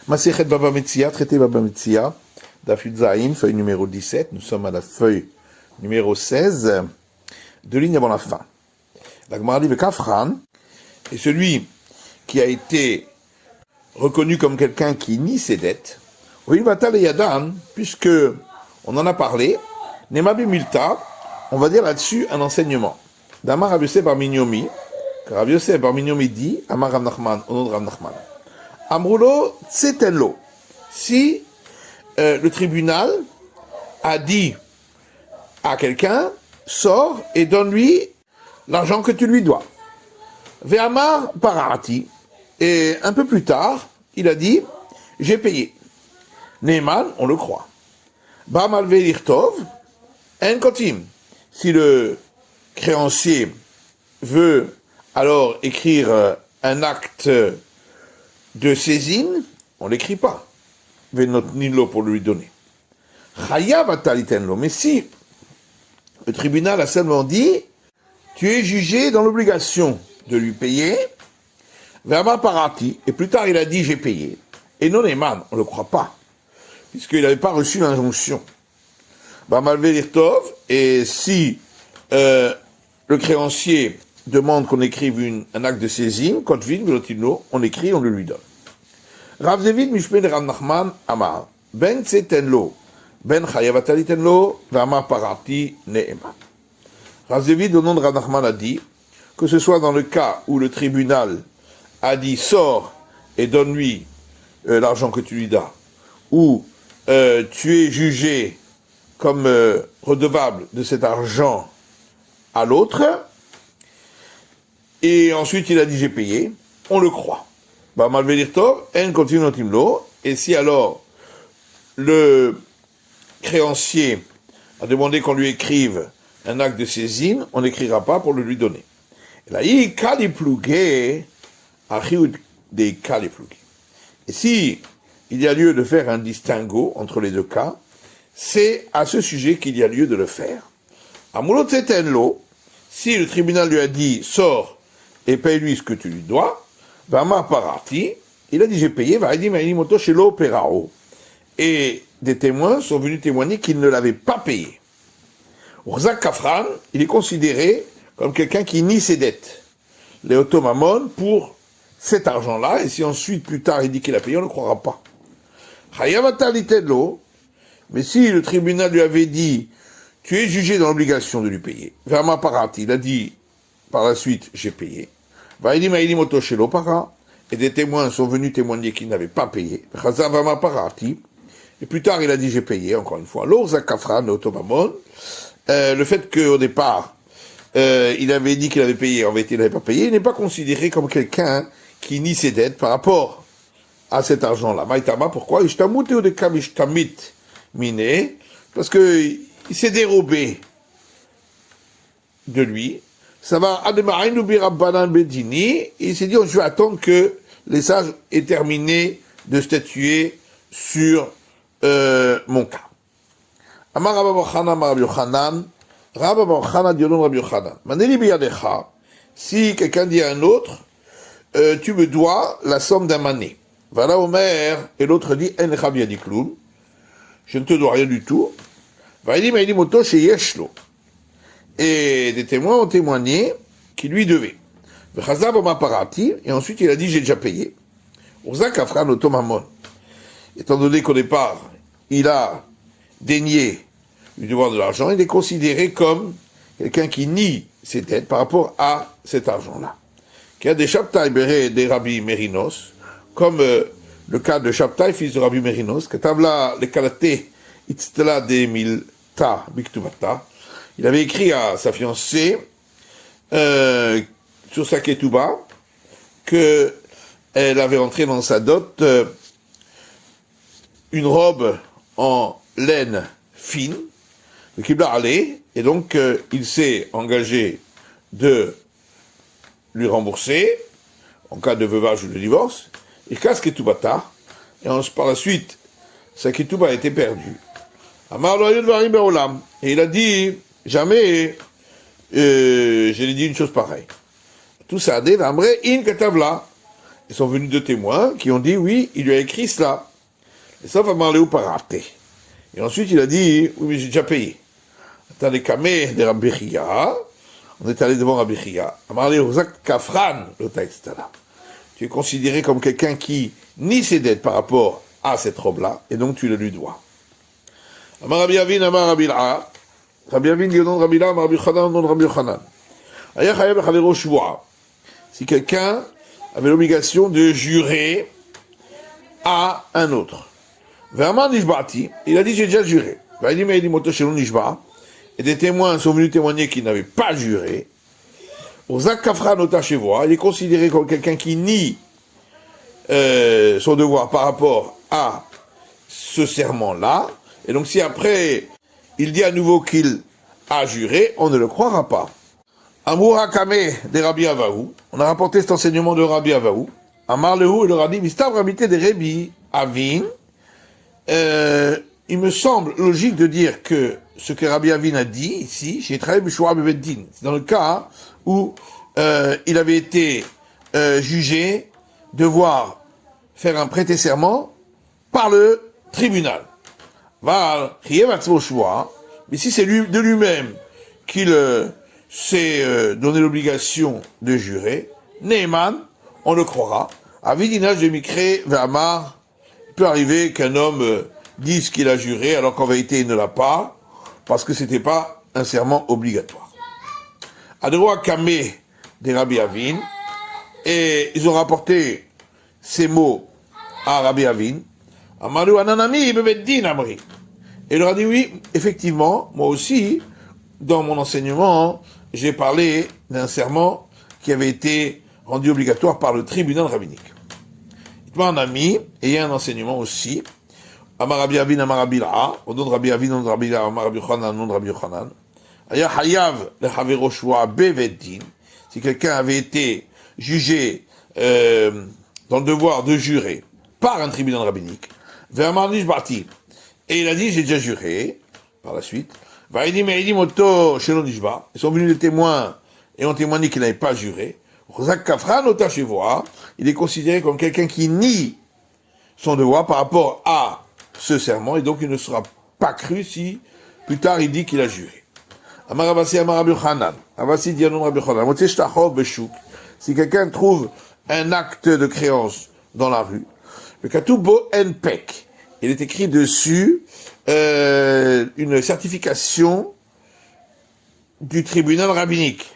Masechet Baba Metzia, traité Baba Metzia, Daf Yud Zayin, feuille numéro 17, nous sommes à la feuille numéro 16, deux lignes avant la fin. La Gemara dit Kafran, et celui qui a été reconnu comme quelqu'un qui nie ses dettes, oui, Vatal et Yadan, puisque on en a parlé, Nemabi Milta, on va dire là-dessus un enseignement. D'Amar Rav Yosef bar Minyomi, que Rav Yosef bar Minyomi dit, Amar Rav Nachman, au nom de Rav Nachman, Amrulo Tsetenlo, si le tribunal a dit à quelqu'un, sors et donne-lui l'argent que tu lui dois. Ve'amar Parati, et un peu plus tard, il a dit, j'ai payé. Neyman, on le croit. Ba'amal ve'lirtov, en kotim. Si le créancier veut alors écrire un acte de saisine, on l'écrit pas. Ve'notnilo pour lui donner. Chayav atalitenlo. Mais si le tribunal a seulement dit, tu es jugé dans l'obligation de lui payer, Ve'amar parati, et plus tard il a dit j'ai payé. Et non Eman, on ne le croit pas, puisqu'il n'avait pas reçu l'injonction. Ba'amal ve'lirtov, et si le créancier demande qu'on écrive un acte de saisine, kotvin ve'notnilo, on écrit, on le lui donne. Rav David Mishpeh de Rav Nachman Amar, ben tsetenlo, ben chayavatalittenlo, ve'amar parati ne'eman. Rav David, au nom de Rav Nachman, a dit que ce soit dans le cas où le tribunal a dit sors et donne-lui l'argent que tu lui dois, ou tu es jugé comme redevable de cet argent à l'autre, et ensuite il a dit j'ai payé, on le croit. Et si alors le créancier a demandé qu'on lui écrive un acte de saisine, on n'écrira pas pour le lui donner. Et si il y a lieu de faire un distinguo entre les deux cas, c'est à ce sujet qu'il y a lieu de le faire. Si le tribunal lui a dit sors et paye-lui ce que tu lui dois, Parati, il a dit j'ai payé, et des témoins sont venus témoigner qu'il ne l'avait pas payé. Urzak Kafran, il est considéré comme quelqu'un qui nie ses dettes. Les Otomamon pour cet argent-là, et si ensuite plus tard il dit qu'il a payé, on ne le croira pas. Mais si le tribunal lui avait dit tu es jugé dans l'obligation de lui payer, Parati, il a dit par la suite j'ai payé. Et des témoins sont venus témoigner qu'il n'avait pas payé. Et plus tard, il a dit j'ai payé, encore une fois. Le fait qu'au départ, il avait dit qu'il avait payé, en vérité il n'avait pas payé, il n'est pas considéré comme quelqu'un qui nie ses dettes par rapport à cet argent-là. Maïtama, pourquoi? Parce qu'il s'est dérobé de lui. Ça va, il s'est dit, je vais attendre que les sages aient terminé de statuer sur mon cas. Amar Rabba bar Chana, Amar Rabbi Yochanan, Rabba bar Chana dit au nom de Rabbi Yochanan, Maneli biyadecha, si quelqu'un dit à un autre, tu me dois la somme d'un mané. Voilà Omer, et l'autre dit, En lecha biyadi kloum, je ne te dois rien du tout. Vaïdi maïdi moto chez Yeshlo. Et des témoins ont témoigné qu'il lui devait. Et ensuite il a dit j'ai déjà payé. Étant donné qu'au départ il a dénié lui devoir de l'argent, il est considéré comme quelqu'un qui nie ses dettes par rapport à cet argent-là. Qui a des Shabtai Béré des Rabbi Mérinos, comme le cas de Shabtai, fils de Rabbi Mérinos, que Tavla le Kalaté Itztela de Milta Biktubata. Il avait écrit à sa fiancée, sur sa ketouba, que elle avait entré dans sa dot une robe en laine fine, le Kibla allait, et donc il s'est engagé de lui rembourser, en cas de veuvage ou de divorce, et casse ketubata, et par la suite, sa ketouba a été perdue. Et il a dit, jamais je lui ai dit une chose pareille. Tout ça, in katavla. ils sont venus deux témoins qui ont dit, oui, il lui a écrit cela. Et ça va m'aller où par rater. Et ensuite, il a dit, oui, mais j'ai déjà payé. Dans les camés de Rabbi Chia, on est allé devant Rabbi Chia. Amarle Ozak Kafran, le texte là. Tu es considéré comme quelqu'un qui nie ses dettes par rapport à cette robe-là, et donc tu le lui dois. Amar Rabbi Avin, Amar Rabbi L'a. Rabbi Avin dit au nom de Rabbi L'a, Amar Rabbi Chanan, au nom de Rabbi Yochanan. Aya Chayav Chavero Shvua. Si quelqu'un avait l'obligation de jurer à un autre. Verman Nishbati, il a dit j'ai déjà juré. Il dit Moto Shelon Nishba. Et des témoins sont venus témoigner qu'ils n'avaient pas juré. Ozak Kafra Nota Shevoa, il est considéré comme quelqu'un qui nie son devoir par rapport à ce serment-là. Et donc si après il dit à nouveau qu'il a juré, on ne le croira pas. Amour Hakame de Rabbi Avahu, on a rapporté cet enseignement de Rabbi Avahu. Amar Lehu, il leur a dit, Mistav Rabité de Rabbi Avin, il me semble logique de dire que ce que Rabbi Avin a dit ici, chez Traïb Bishua Beveddin, c'est dans le cas où il avait été jugé devoir faire un prêter serment par le tribunal. Mais si c'est lui de lui-même qu'il s'est donné l'obligation de jurer, Neyman, on le croira. À Vidinage de Mikré, Vamar, il peut arriver qu'un homme dise qu'il a juré alors qu'en vérité il ne l'a pas, parce que c'était pas un serment obligatoire. Adroa Kamé des Rabbi Avin, et ils ont rapporté ces mots à Rabbi Avin. Amadou Ananami Beveddin Amri. Et il leur a dit oui, effectivement, moi aussi, dans mon enseignement, j'ai parlé d'un serment qui avait été rendu obligatoire par le tribunal rabbinique. Il m'a un ami, et il y a un enseignement aussi. Amar Rabbi Avin, Amar Rabbi L'a, au nom de Rabbi Avin, au nom de Rabbi L'a, Amar Rabbi Yochanan, au nom de Rabbi Yochanan. Aya Hayav, le Havero Shua Beveddin. Si quelqu'un avait été jugé dans le devoir de jurer par un tribunal rabbinique, Verman Nishbati, et il a dit j'ai déjà juré, par la suite, Vaïdim Moto Shelon Nishba, ils sont venus les témoins et ont témoigné qu'il n'avait pas juré. Rozak Kafran Ota Shevoa, il est considéré comme quelqu'un qui nie son devoir par rapport à ce serment, et donc il ne sera pas cru si plus tard il dit qu'il a juré. Amar Abasi Amar Rabbi Yochanan, Abasi dit à nom Rabbi Yochanan, Motzei Shtachov Beshuk, si quelqu'un trouve un acte de créance dans la rue, le Katubo Enpek, il est écrit dessus une certification du tribunal rabbinique.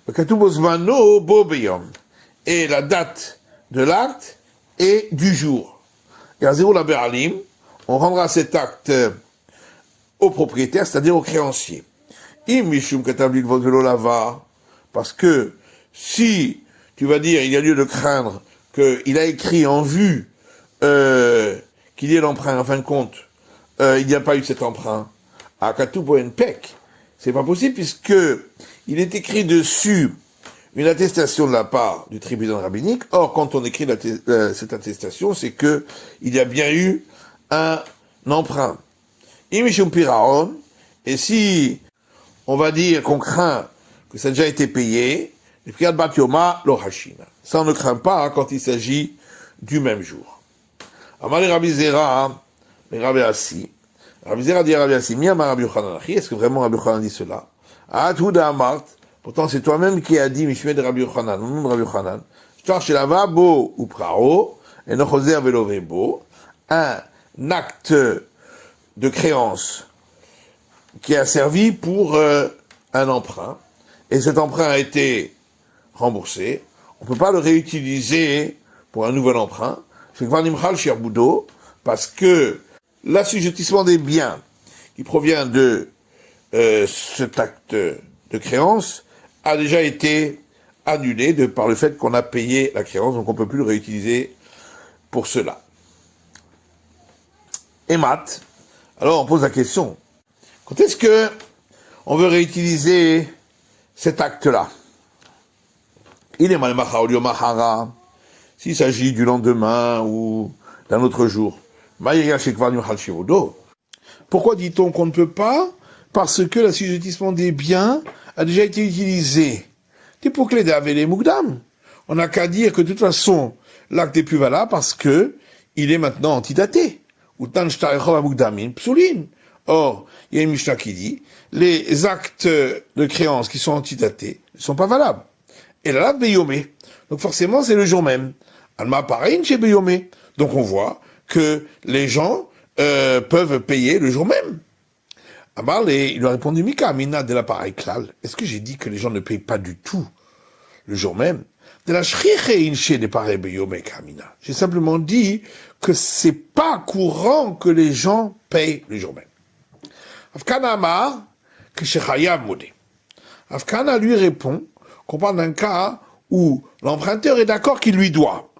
Le Katubo Zmano Bobeyom, et la date de l'acte et du jour. Et à zéro la Beralim, on rendra cet acte au propriétaire, c'est-à-dire au créancier. Imishum Katablik Vodvelo Lava, parce que si tu vas dire il y a lieu de craindre qu'il a écrit en vue qu'il y ait l'emprunt, en fin de compte, il n'y a pas eu cet emprunt à Katubo Enpek, c'est pas possible puisque il est écrit dessus une attestation de la part du tribunal rabbinique. Or, quand on écrit cette attestation, c'est que il y a bien eu un emprunt. Imishum Piraon, et si on va dire qu'on craint que ça a déjà été payé, ça on ne craint pas quand il s'agit du même jour. Amale Rabbi Zera, mais Rabbi Assi. Rabbi Zera dit à Rabbi Assi, mi amar Rabbi Yochanan, est-ce que vraiment Rabbi Yochanan dit cela? Atouda Amart, pourtant c'est toi-même qui as dit, Mishmé de Rabbi Yochanan, au nom de Rabbi Yochanan, Shtar Shelava Bo ou Prao, et Nochoser Velovebo, un acte de créance qui a servi pour un emprunt, et cet emprunt a été remboursé, on ne peut pas le réutiliser pour un nouvel emprunt, parce que l'assujettissement des biens qui provient de cet acte de créance a déjà été annulé par le fait qu'on a payé la créance, donc on ne peut plus le réutiliser pour cela. Et Matt, alors on pose la question, quand est-ce que on veut réutiliser cet acte-là? Il est malmachaolio mahara, s'il s'agit du lendemain ou d'un autre jour. Pourquoi dit-on qu'on ne peut pas? Parce que l'assujettissement des biens a déjà été utilisé. T'es pour clé d'Avele Mugdam. on n'a qu'à dire que de toute façon, l'acte est plus valable parce que il est maintenant antidaté. Ou tan shtarechov amukdamin psoulin. Or, il y a une Mishnah qui dit, les actes de créance qui sont antidatés ne sont pas valables. Et là, beyomé. Donc forcément, c'est le jour même. Alma pareil chez beyomé. Donc on voit que les gens peuvent payer le jour même. Amar, il lui a répondu, Mika, Amina de la pareille klal. Est-ce que j'ai dit que les gens ne payent pas du tout le jour même? De la shriche de pareille beyomé kamina. J'ai simplement dit que c'est pas courant que les gens payent le jour même. Afkana Amar, que Shechayav Modé. Afkana lui répond qu'on parle d'un cas où l'emprunteur est d'accord qu'il lui doit.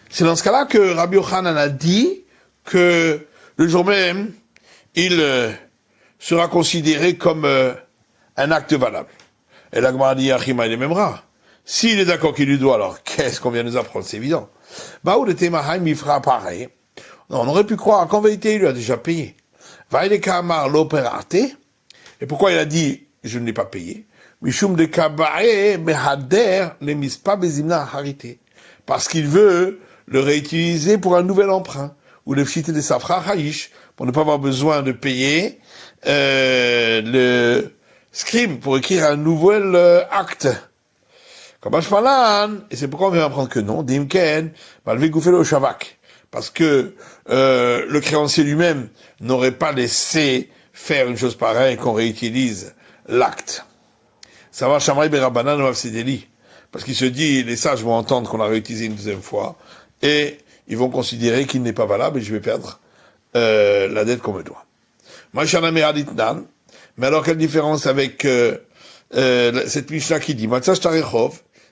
C'est dans ce cas-là que Rabbi Yochanan a dit que le jour même, il sera considéré comme un acte valable. Et la Gemara dit, Achima, il est même rare. S'il est d'accord qu'il lui doit, alors qu'est-ce qu'on vient nous apprendre? C'est évident. Baou de Temahaim, il fera pareil. Non, on aurait pu croire qu'en vérité, il lui a déjà payé. Vaïdekamar l'opérate. Et pourquoi il a dit, je ne l'ai pas payé? Mishum de Kabae, Mehader, ne mise pas Bezimna harité. Parce qu'il veut le réutiliser pour un nouvel emprunt. Ou le pchité de Safra Haïch, pour ne pas avoir besoin de payer le scribe pour écrire un nouvel acte. Comme Ashmalan, et c'est pourquoi on vient apprendre que non, Dimken, Malvé Goufelo Shavak. Parce que le créancier lui-même n'aurait pas laissé faire une chose pareille qu'on réutilise l'acte. Ça va, Shamray Berabanan ou Afsedeli. Parce qu'il se dit, les sages vont entendre qu'on l'a réutilisé une deuxième fois, et ils vont considérer qu'il n'est pas valable et je vais perdre la dette qu'on me doit. Mais alors quelle différence avec cette Mishnah qui dit,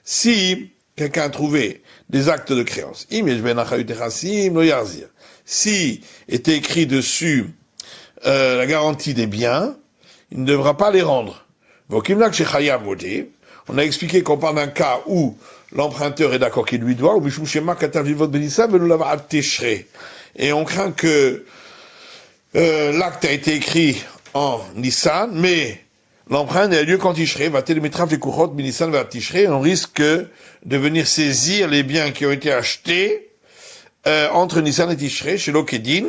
si quelqu'un a trouvé des actes de créance, si était écrit dessus la garantie des biens, il ne devra pas les rendre. On a expliqué qu'on parle d'un cas où l'emprunteur est d'accord qu'il lui doit, et on craint que l'acte a été écrit en Nissan, mais l'emprunt n'a lieu qu'en Tishrei, on risque de venir saisir les biens qui ont été achetés entre Nissan et Tishrei, chez l'Okedin,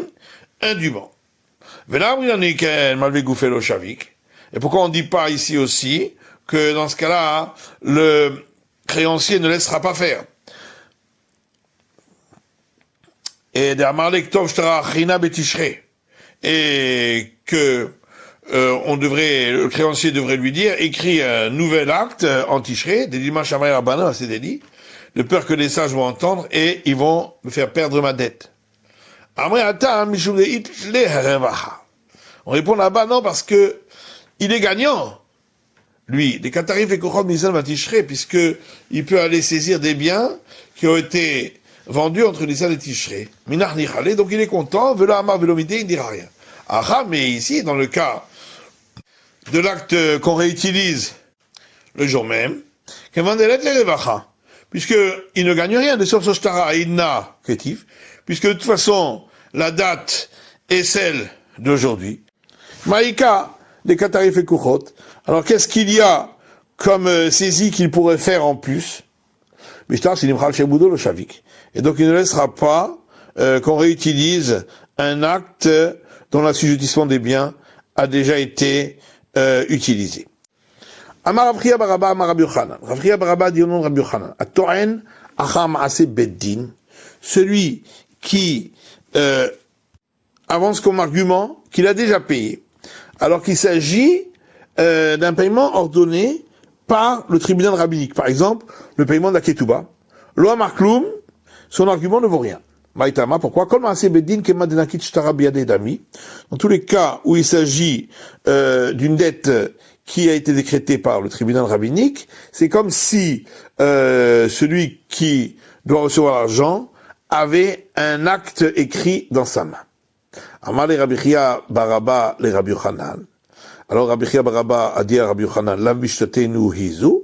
indûment. Et pourquoi on ne dit pas ici aussi que dans ce cas-là, le créancier ne laissera pas faire? Et que le créancier devrait lui dire, écris un nouvel acte en Tishrei, des dimanches à Rabbanan, à Sédéli, de peur que les sages vont entendre et ils vont me faire perdre ma dette. On répond là-bas, non, parce que il est gagnant. Lui, des Katarif et Kochom Nissan va Tishrei, puisque il peut aller saisir des biens qui ont été vendus entre Nissan et Tishrei. Minach Nichale, donc il est content, Vela Amar Velomité, il ne dira rien. Ah, mais ici, dans le cas de l'acte qu'on réutilise le jour même, puisque il ne gagne rien de Soshtara Inna Ketif, puisque de toute façon, la date est celle d'aujourd'hui. Maïka, des Katarif et Kuchot. Alors qu'est-ce qu'il y a comme saisie qu'il pourrait faire en plus? Et donc il ne laissera pas qu'on réutilise un acte dont l'assujettissement des biens a déjà été utilisé. Amar Rav Baraba, Amar Rabbi Yochanan. Rav Baraba dit au nom de Rabbi Yochanan, Atoen acham ase beddin, celui qui avance comme argument qu'il a déjà payé, alors qu'il s'agit d'un paiement ordonné par le tribunal rabbinique. Par exemple, le paiement de la ketouba. Loa markloum, son argument ne vaut rien. Maïtama, pourquoi? Dans tous les cas où il s'agit d'une dette qui a été décrétée par le tribunal rabbinique, c'est comme si celui qui doit recevoir l'argent avait un acte écrit dans sa main. Amar le Rabbi Chia Baraba le Rabbi Yochanan. Alors Rabbi Chia Baraba a dit à Rabbi Yochanan, la mishtatenu hizu.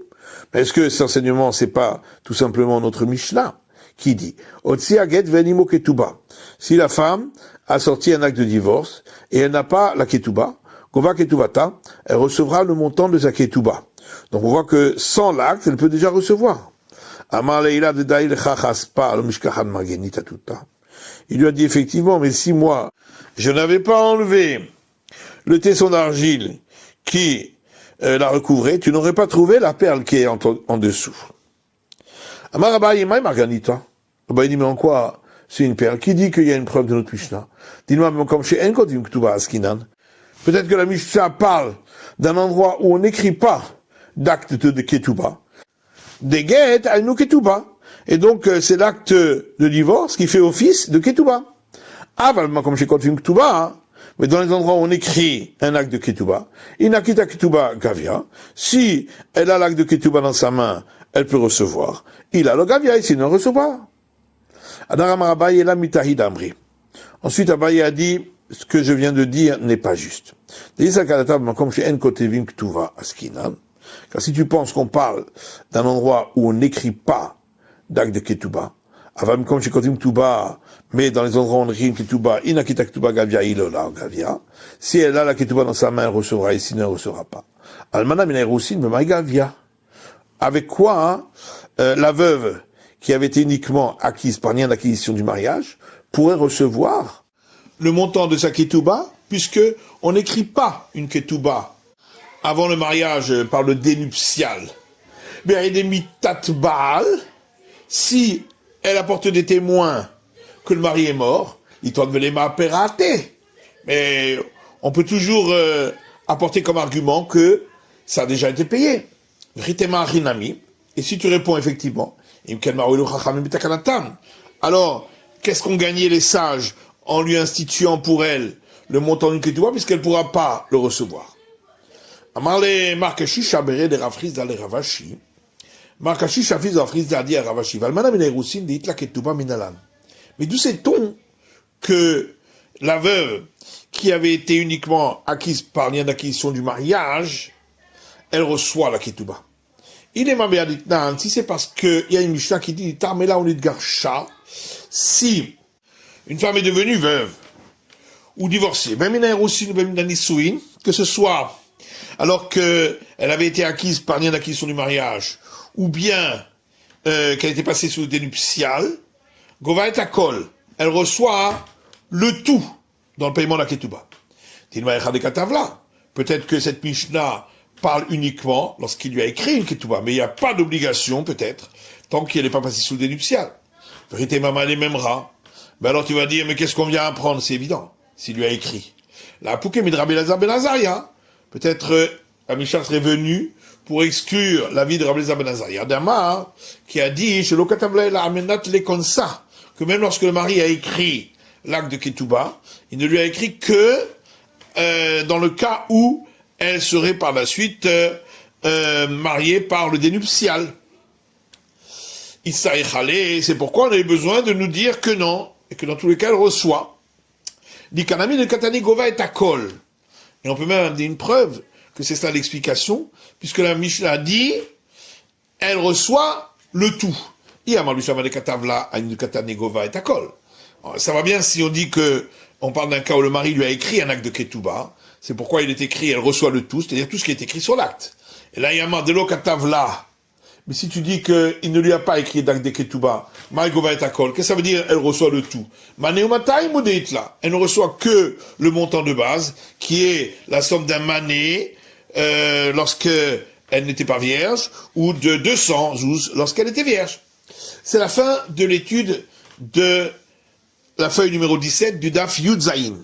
Mais est-ce que cet enseignement, c'est pas tout simplement notre Mishnah qui dit, Otsi aget venimo ketuba. Si la femme a sorti un acte de divorce et elle n'a pas la ketuba, gova ketubata, elle recevra le montant de sa ketuba. Donc on voit que sans l'acte, elle peut déjà recevoir. Amar leila de daïl chachaspa le mishkachan magenita tuta. Il lui a dit effectivement, mais si moi, je n'avais pas enlevé le tesson d'argile qui la recouvrait, tu n'aurais pas trouvé la perle qui est en dessous. Amar Abaye maï marganita. Abaye dit, mais en quoi c'est une perle? Qui dit qu'il y a une preuve de notre Mishnah? Dis-moi, mais comme chez Enkodim Ktuba Askinan, peut-être que la Mishnah parle d'un endroit où on n'écrit pas d'acte de Ketouba. Des guettes, à nous Ketouba. Et donc, c'est l'acte de divorce qui fait office de Ketouba. Ah, bah, comme chez Kotvim Ketouba, mais dans les endroits où on écrit un acte de Ketouba, Inakita Ketouba Gavia, si elle a l'acte de Ketouba dans sa main, elle peut recevoir. Il a le Gavia, ici, il ne reçoit pas. Ensuite, Abaye a dit, ce que je viens de dire n'est pas juste. Car si tu penses qu'on parle d'un endroit où on n'écrit pas d'acte de Ketouba, mais dans les endroits où on écrit Ketouba, si elle a la Ketouba dans sa main, elle recevra, et sinon elle ne recevra pas. Avec quoi la veuve qui avait été uniquement acquise par lien d'acquisition du mariage, pourrait recevoir le montant de sa ketouba, puisque on n'écrit pas une ketouba avant le mariage par le dénuptial. Mais des mitat baal, si elle apporte des témoins que le mari est mort, il doit les mapérater. Mais on peut toujours apporter comme argument que ça a déjà été payé. Et si tu réponds effectivement, alors, qu'est-ce qu'ont gagné les sages en lui instituant pour elle le montant d'une ketouba, puisqu'elle ne pourra pas le recevoir? Amarle Markashi Shabere de Rafrizda le Ravashi. Markashi Shafiz de Rafrizda dit à Ravashi, Valmana Minerusin dit la ketouba minalan. Mais d'où sait-on que la veuve qui avait été uniquement acquise par lien d'acquisition du mariage, elle reçoit la ketouba? Il est mabéaditnan, si c'est parce qu'il y a une Mishnah qui dit, mais là on est de Garsha, si une femme est devenue veuve, ou divorcée, que ce soit alors qu'elle avait été acquise par lien d'acquisition du mariage, ou bien qu'elle était passée sous le dénuptial, Gova et Akol, elle reçoit le tout dans le paiement de la ketouba. Peut-être que cette Mishnah parle uniquement lorsqu'il lui a écrit une ketouba, mais il n'y a pas d'obligation, peut-être, tant qu'elle n'est pas passée sous le dénuptial. Vérité, maman, les mêmes rats. Ben alors tu vas dire, mais qu'est-ce qu'on vient apprendre? C'est évident, s'il lui a écrit. La Pouké Midra Belazar Ben Azaria. Peut-être la Mishnah serait venue pour exclure la vie de Rabbi Elazar Ben Azaria. Damar, qui a dit, chez l'Okatavla la Amenat Lekonsa, que même lorsque le mari a écrit l'acte de ketouba, il ne lui a écrit que dans le cas où elle serait par la suite mariée par le dénuptial. C'est pourquoi on a eu besoin de nous dire que non, et que dans tous les cas elle reçoit. Dikanami de Katani Gova est à Kol. Et on peut même amener une preuve que c'est ça l'explication, puisque la Mishnah dit, elle reçoit le tout. Ça va bien si on dit que on parle d'un cas où le mari lui a écrit un acte de ketouba. C'est pourquoi il est écrit, elle reçoit le tout, c'est-à-dire tout ce qui est écrit sur l'acte. Et là, il y a de l'okatavla. Mais si tu dis qu'il ne lui a pas écrit d'acte de ketouba, Marigova et Akol, qu'est-ce que ça veut dire, elle reçoit le tout? Maneumatai modeitla. Elle ne reçoit que le montant de base, qui est la somme d'un mané, lorsque elle n'était pas vierge, ou de 200 zouz lorsqu'elle était vierge. C'est la fin de l'étude de la feuille numéro 17 du Daf Yud Zayin.